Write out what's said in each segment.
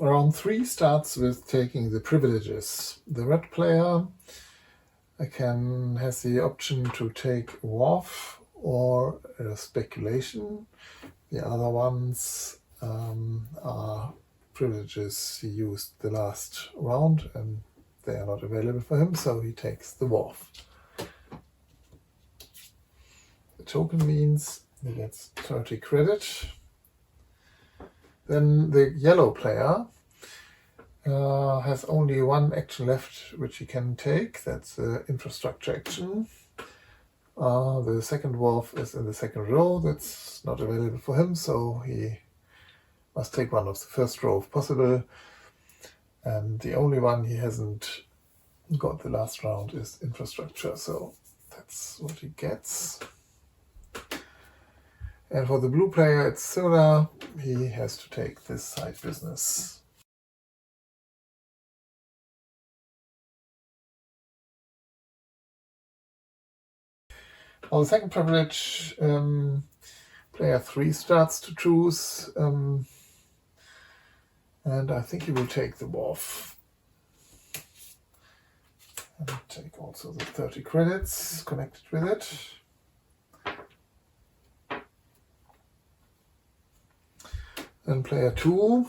Round 3 starts with taking the privileges. The red player has the option to take wharf or speculation. The other ones are privileges he used the last round and they are not available for him, so he takes the wharf. The token means he gets 30 credit. Then the yellow player has only one action left which he can take. That's the infrastructure action. The second wharf is in the second row. That's not available for him, so he must take one of the first row if possible. And the only one he hasn't got the last round is infrastructure, so that's what he gets. And for the blue player, it's similar. He has to take this side business. On the second privilege, player 3 starts to choose, and I think he will take the wharf. And take also the 30 credits connected with it. Then player 2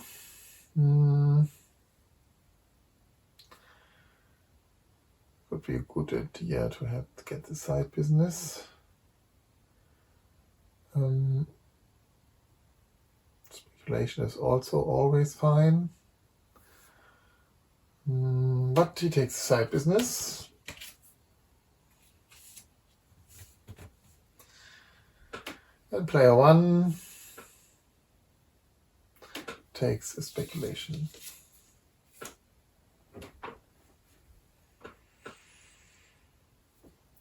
would be a good idea to get the side business. Speculation is also always fine, but he takes the side business. And player 1 takes a speculation.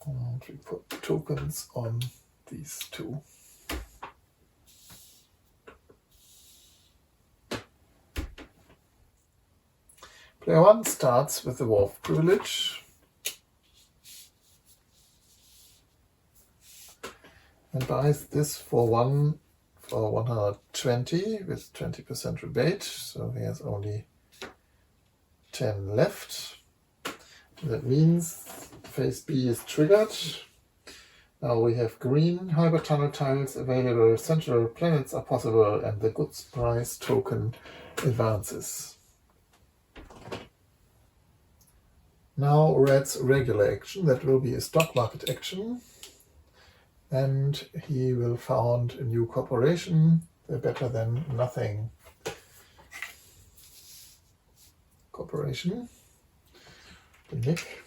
And we put tokens on these two. Player 1 starts with the wharf privilege and buys this for 120 with 20% rebate, so he has only 10 left. That means phase B is triggered. Now we have green hyper tunnel tiles available, central planets are possible, and the goods price token advances. Now red's regular action, that will be a stock market action, and he will found a new corporation, the better than nothing corporation, the Nick.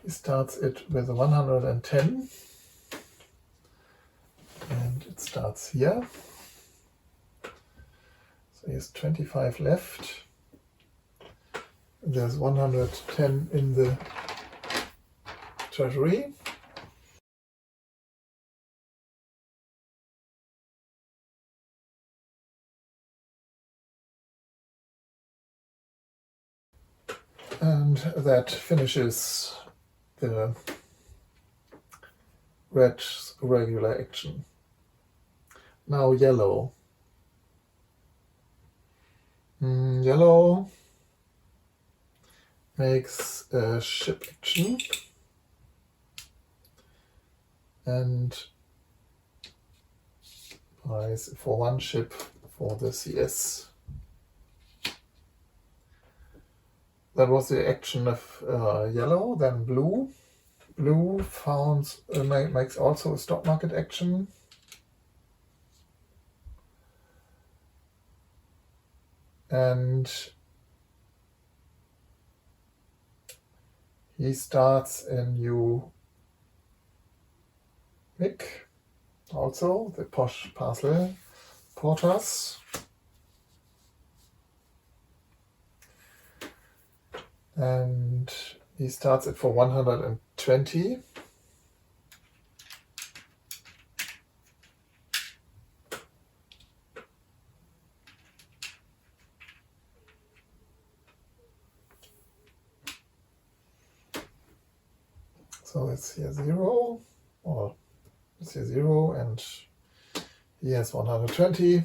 He starts it with 110, and it starts here. So he has 25 left. There's 110 in the treasury. And that finishes the red's regular action. Now yellow. Yellow makes a ship action and buys for one ship for the CS. That was the action of yellow. Then blue. Blue makes also a stock market action. And he starts a new MIC, also the posh parcel porters. And he starts it for 120. So it's here 0, or it's here 0, and He has 120.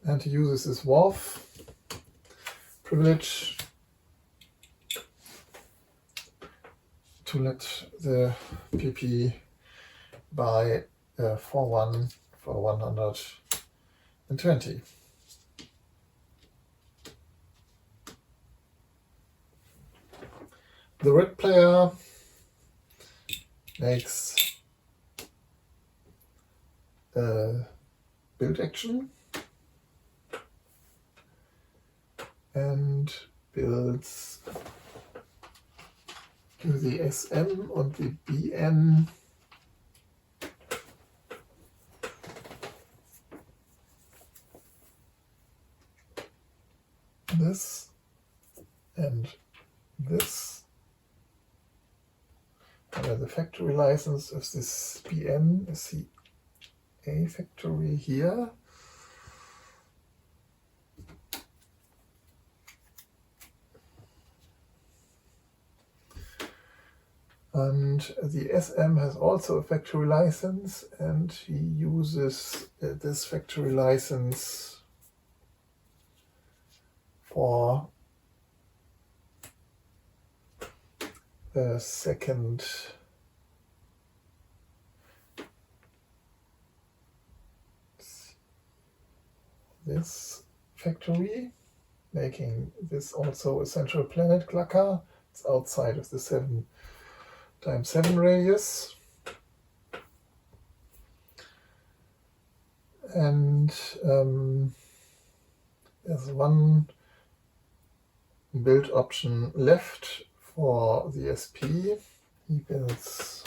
And he uses his Wharf privilege to let the PP buy 4-1 for 120. The red player makes a build action and builds the SM und die BN this and this. And the factory license of this BN is the A factory here. And the SM has also a factory license, and he uses this factory license for the second this factory, making this also a central planet clucker. It's outside of the 7x7 radius. And there's one build option left for the SP. He builds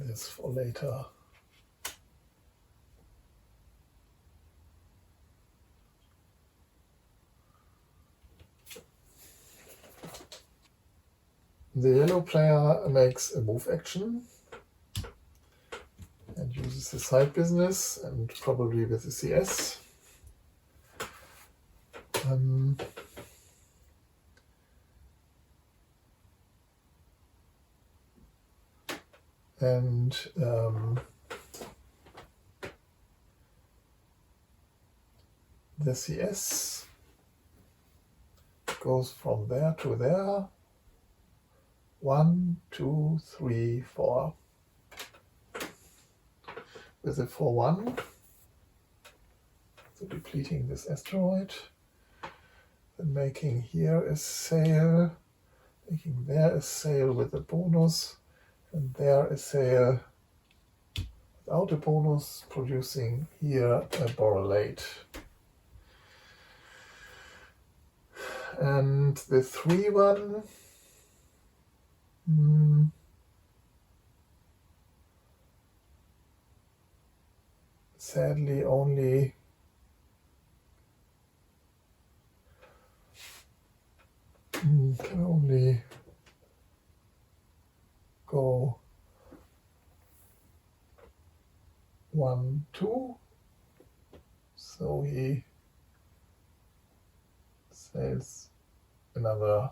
this for later. The yellow player makes a move action and uses the side business and probably with the CS. The CS goes from there to there. 1, 2, 3, 4. With a 4-1, so depleting this asteroid, then making here a sail, making there a sail with a bonus, and there a sail without a bonus, producing here a borrelate. And the 3-1 sadly only can only go 1, 2, so he sails another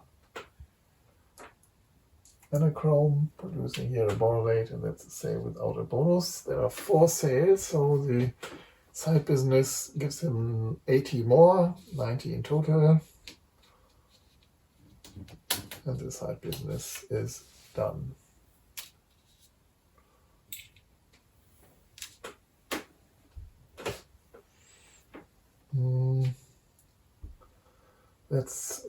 anachrome, producing here a borrelate, and that's a sale without a bonus. There are 4 sales, so the side business gives him 80 more, 90 in total, and the side business is done. That's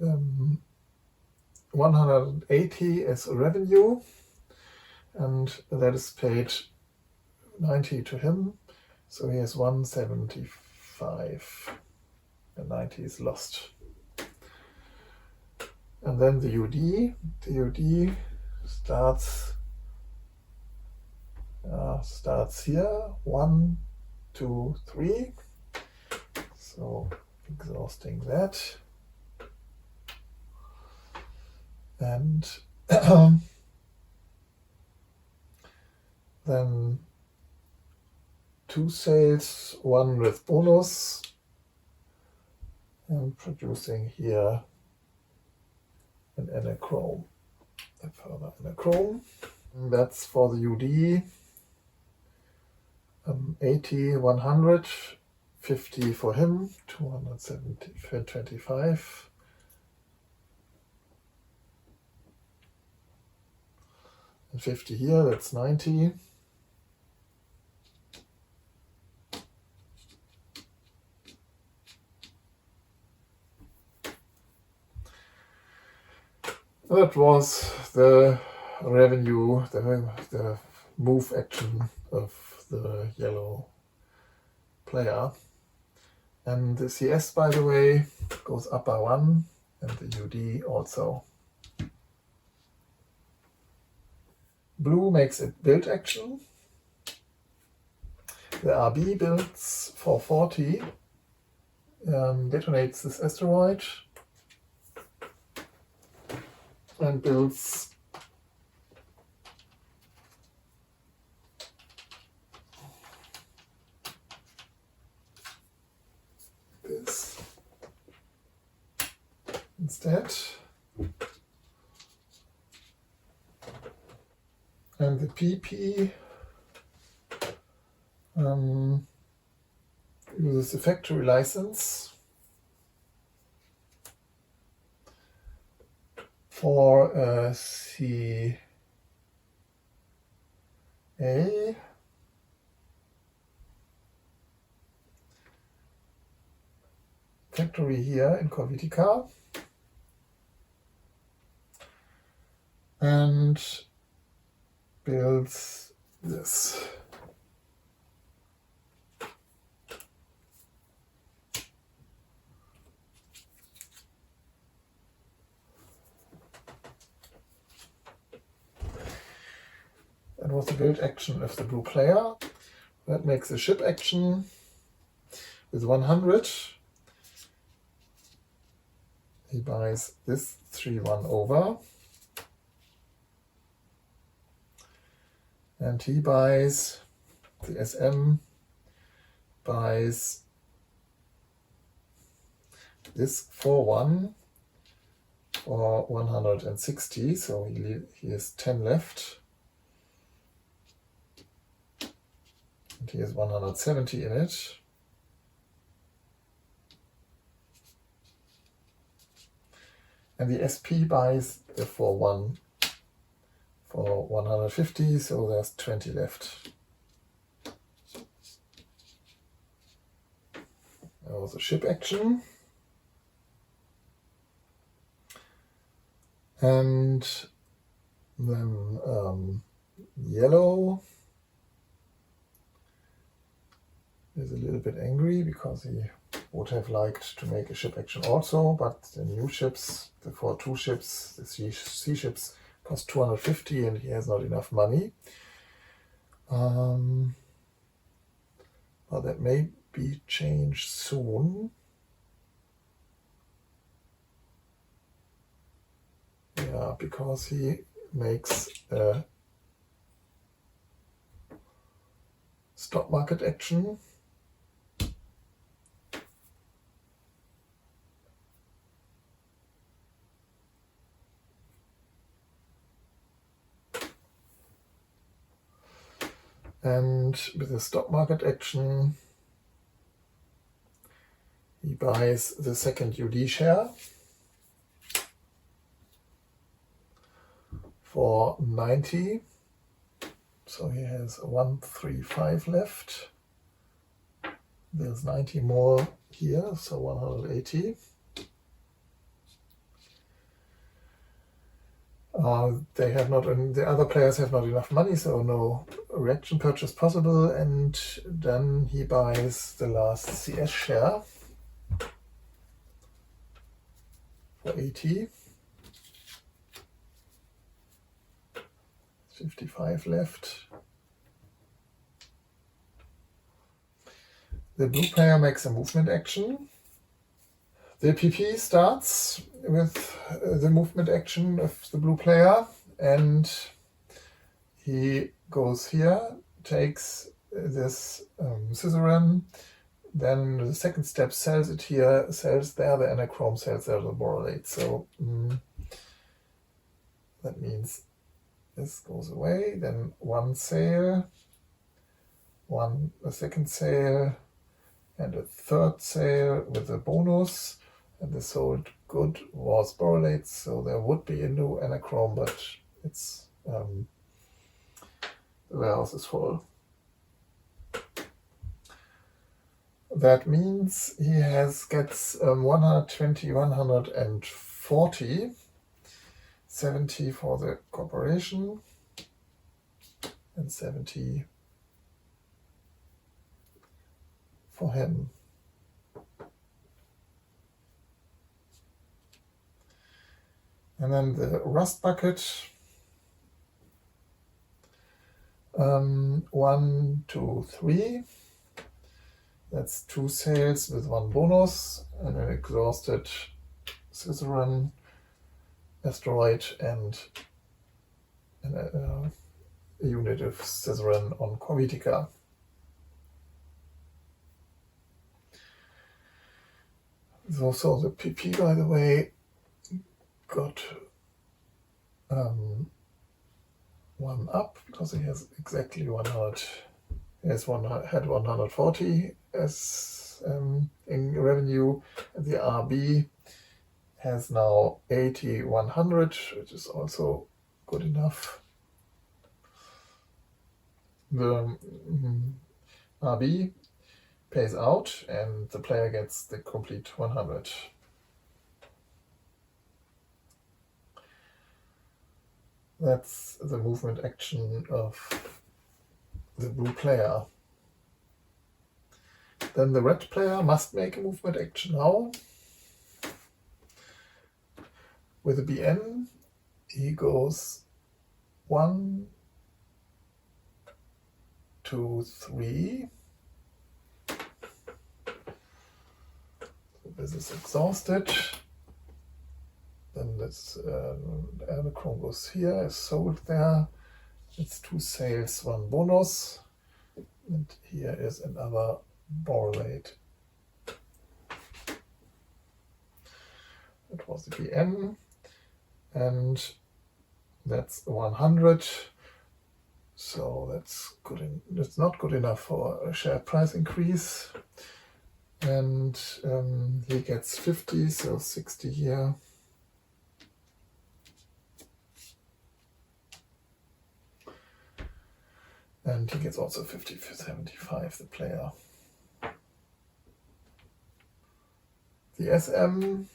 180 as revenue, and that is paid 90 to him, so he has 175, and 90 is lost. And then the UD starts here, 1, 2, 3, so exhausting that. And then 2 sales, 1 with bonus, and producing here an anachrome, a further anachrome. And that's for the UD, 80, 100, 50 for him, 225, and 50 here, that's 90. That was the revenue, the move action of the yellow player. And the CS, by the way, goes up by 1, and the UD also. Blue makes a build action. The RB builds for 40, detonates this asteroid, and builds this instead. And the PP uses the factory license for CA factory here in Corvitica, and builds this. That was the build action of the blue player. That makes a ship action with 100. He buys this 3-1 over. And he buys, the SM buys this 4-1 for 160, so he has 10 left. And he has 170 in it. And the SP buys the 4-1 for 150, so there's 20 left. There was a ship action. And then yellow is a little bit angry because he would have liked to make a ship action also, but the new ships, the 4-2 ships, the C ships, cost 250 and he has not enough money. But that may be changed soon. Yeah, because he makes a stock market action. And with the stock market action, he buys the second UD share for 90. So he has 135 left. There's 90 more here, so 180. They have not, the other players have not enough money, so no reaction purchase possible. And then he buys the last CS share for 80. 55 left. The blue player makes a movement action. The PP starts with the movement action of the blue player, and he goes here takes this suzerain, then the second step sells it here, sells there the anachrome, sells there the borrelate. So that means this goes away, then one sale, a second sale, and a third sale with a bonus, and the sold good was borrelate, so there would be a new anachrome, but it's the warehouse is full. That means he gets 120, 140, 70 for the corporation, and 70 for him. And then the rust bucket, 1, 2, 3. That's 2 sales with 1 bonus, and an exhausted suzerain, asteroid, and a unit of suzerain on Corvitica. So the PP, by the way, got 1 up because he has exactly 100. He had 140 as in revenue. And the RB has now 80, 100, which is also good enough. The RB pays out and the player gets the complete 100. That's the movement action of the blue player. Then the red player must make a movement action now. With the BN, he goes 1, 2, 3. So this is exhausted. Then this anachrome goes here, is sold there. It's 2 sales, 1 bonus. And here is another borrelate. That was the BN. And that's 100. So that's good. That's not good enough for a share price increase. And he gets 50, so 60 here. And he gets also 50 for 75, the player. The SM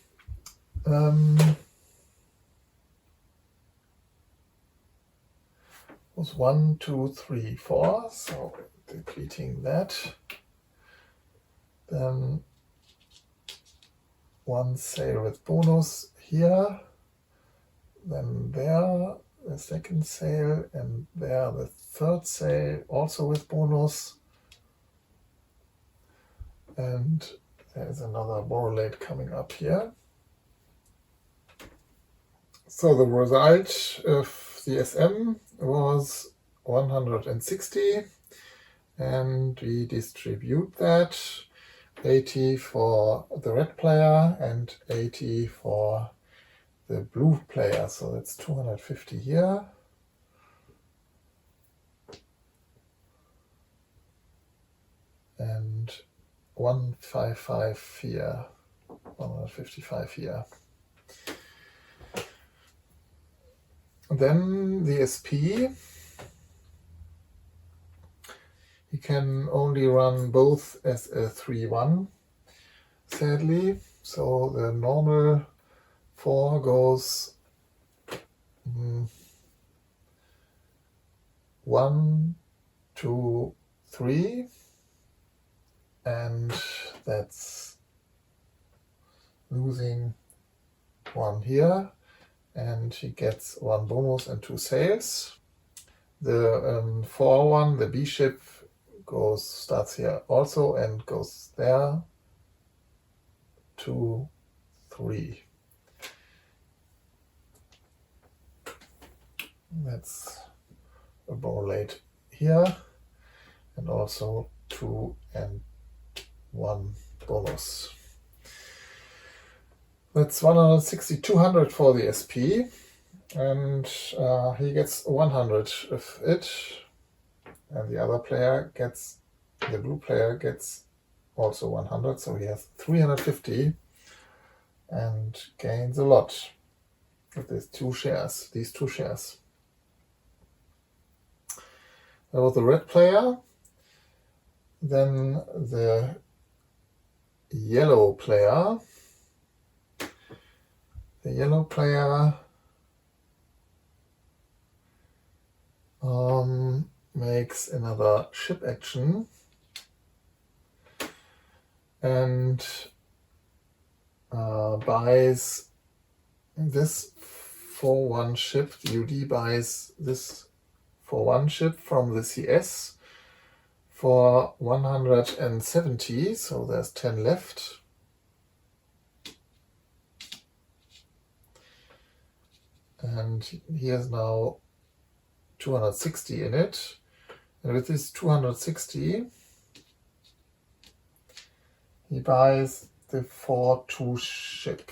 was 1, 2, 3, 4, so depleting that. Then 1 sale with bonus here, then there the second sale, and there the third sale also with bonus. And there's another borrelate coming up here. So the result of the SM was 160, and we distribute that 80 for the red player and 80 for the blue player, so that's 250 here. And 155 here, 155 here. Then the SP, he can only run both as a 3-1, sadly. So the normal 4 goes 1, 2, 3, and that's losing 1 here, and he gets 1 bonus and 2 sales. The 4-1, the B ship, starts here also and goes there, 2, 3. That's a borrelate here. and also 2 and 1 bonus. That's 160, 200 for the SP, and he gets 100 of it, and the other player gets, the blue player gets also 100, so he has 350 and gains a lot with these two shares. That was the red player. Then the yellow player. The yellow player makes another ship action and buys this for one ship. The UD buys this for one ship from the CS for 170, so there's 10 left. And he has now 260 in it. And with this 260, he buys the 4-2 ship.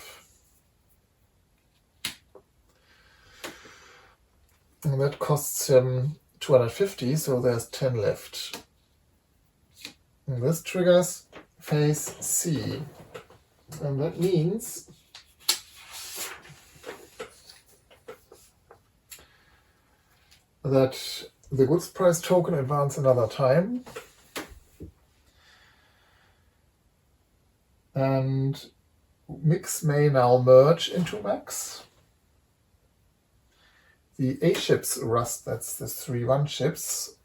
And that costs him 250, so there's 10 left. And this triggers phase C. And that means that the goods price token advances another time. And mix may now merge into max. The A ships rust, that's the 3-1 ships.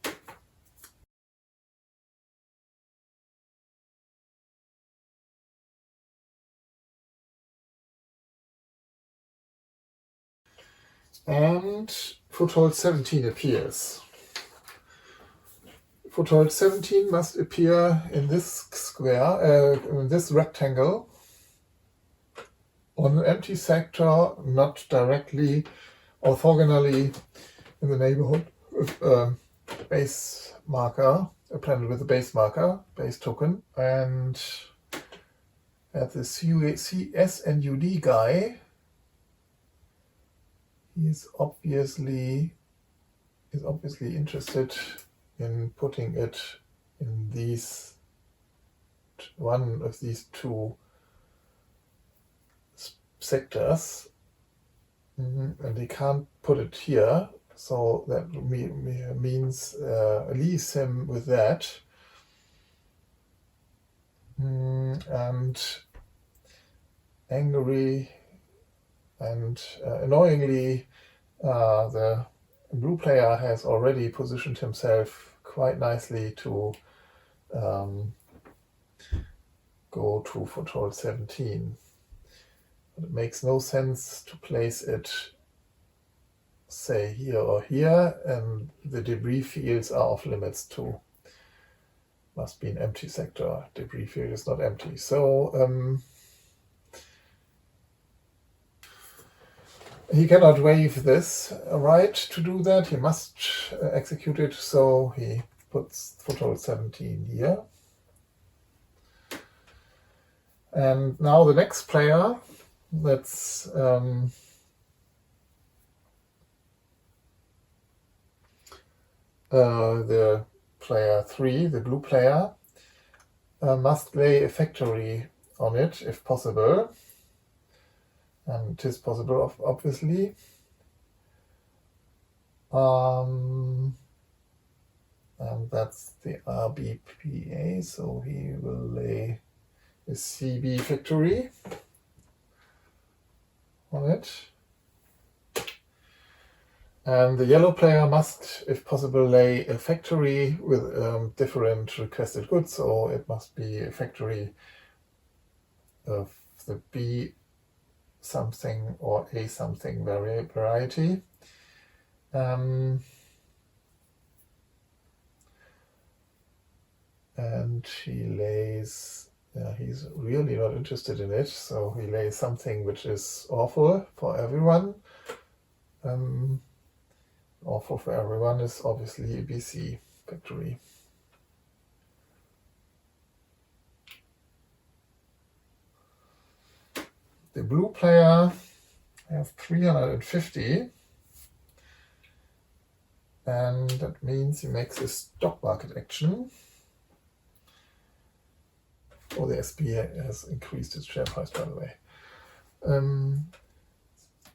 And foothold 17 appears. Foothold 17 must appear in this square, in this rectangle, on an empty sector, not directly orthogonally in the neighborhood of a base marker, a planet with a base marker, base token, and at the CS and UD guy, he is obviously interested in putting it in these, one of these two sectors, and he can't put it here, so that means leaves him with that. And angry and annoyingly, the blue player has already positioned himself quite nicely to go to foothold 17. But it makes no sense to place it, say, here or here, and the debris fields are off limits too. Must be an empty sector. Debris field is not empty. So he cannot waive this right to do that. He must execute it, so he puts foothold 17 here. And now the next player, that's the player 3, the blue player, must lay a factory on it if possible. And it is possible, obviously. And that's the RBPA, so he will lay a CB factory on it. And the yellow player must, if possible, lay a factory with different requested goods, so it must be a factory of the B something or A something variety. And he lays, he's really not interested in it, so he lays something which is awful for everyone. Awful for everyone is obviously a BC factory. The blue player has 350, and that means he makes a stock market action. Oh, the SP has increased its share price, by the way.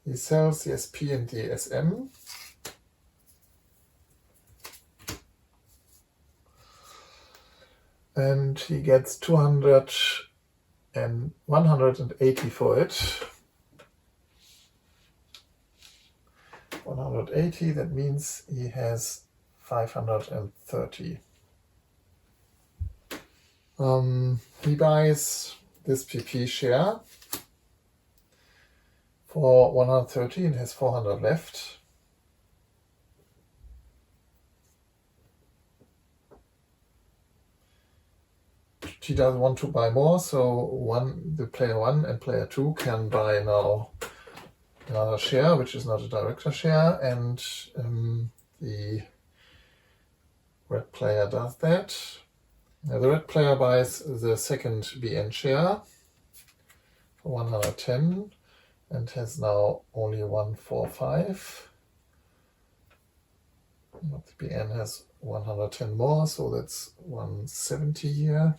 He sells the SP and the SM. And he gets 180 for it. 180, that means he has 530. He buys this PP share for 130 and has 400 left. He doesn't want to buy more, so the player 1 and player 2 can buy now another share, which is not a director share, and the red player does that. Now the red player buys the second BN share for 110 and has now only 145. But the BN has 110 more, so that's 170 here.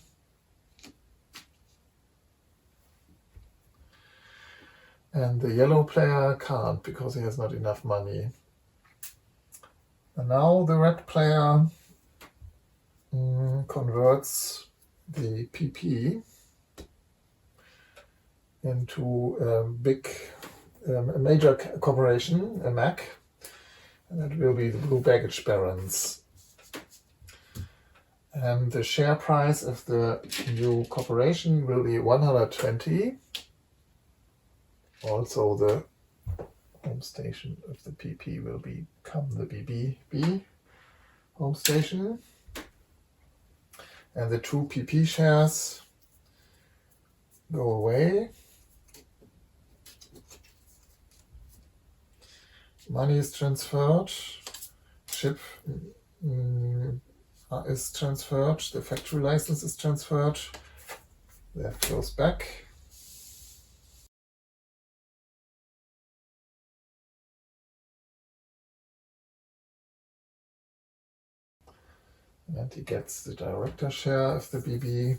And the yellow player can't because he has not enough money. And now the red player converts the PP into a major corporation, a MAC, and that will be the Blue Baggage Barons. And the share price of the new corporation will be 120. Also, the home station of the PP will become the BBB home station. And the 2 PP shares go away. Money is transferred. Ship is transferred. The factory license is transferred. That goes back. And he gets the director share of the BB.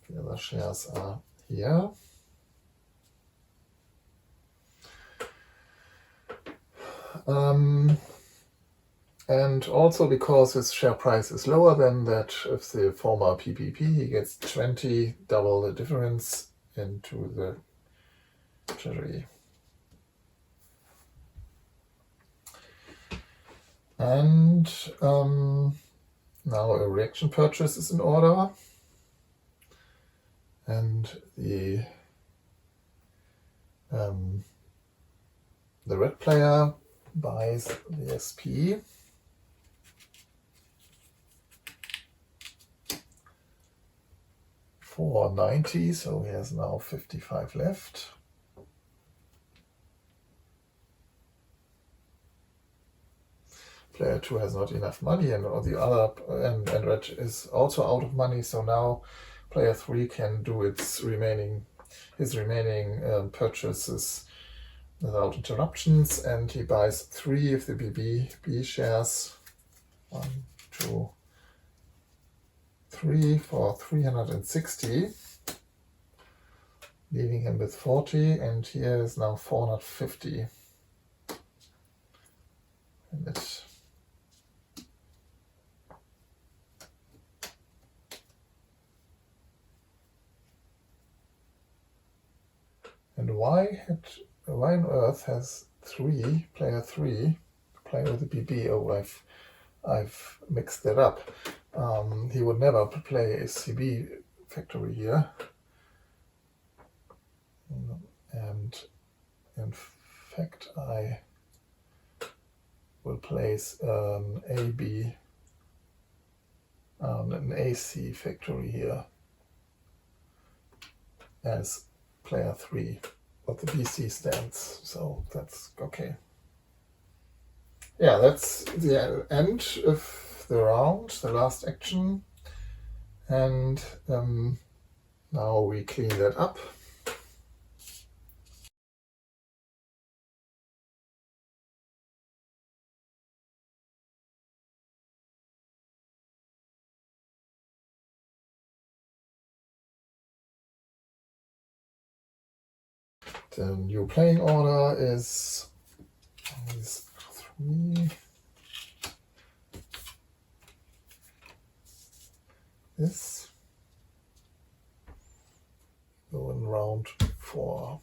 The other shares are here. And also because his share price is lower than that of the former PPP, he gets 20, double the difference, into the treasury. And now a reaction purchase is in order, and the red player buys the SP for 90, so he has now 55 left. Player 2 has not enough money, and the other and red is also out of money, so now player 3 can do his remaining purchases without interruptions, and he buys 3 of the BB shares. 1, 2, 3 for 360, leaving him with 40, and here is now 450. And why on earth has player 3 play with the BB? Oh, I've mixed that up. He would never play a CB factory here. And in fact, I will place an AC factory here as player 3, but the BC stands, so that's okay. Yeah, that's the end of the round, the last action. And now we clean that up. The new playing order is these 3. This. Go in round 4.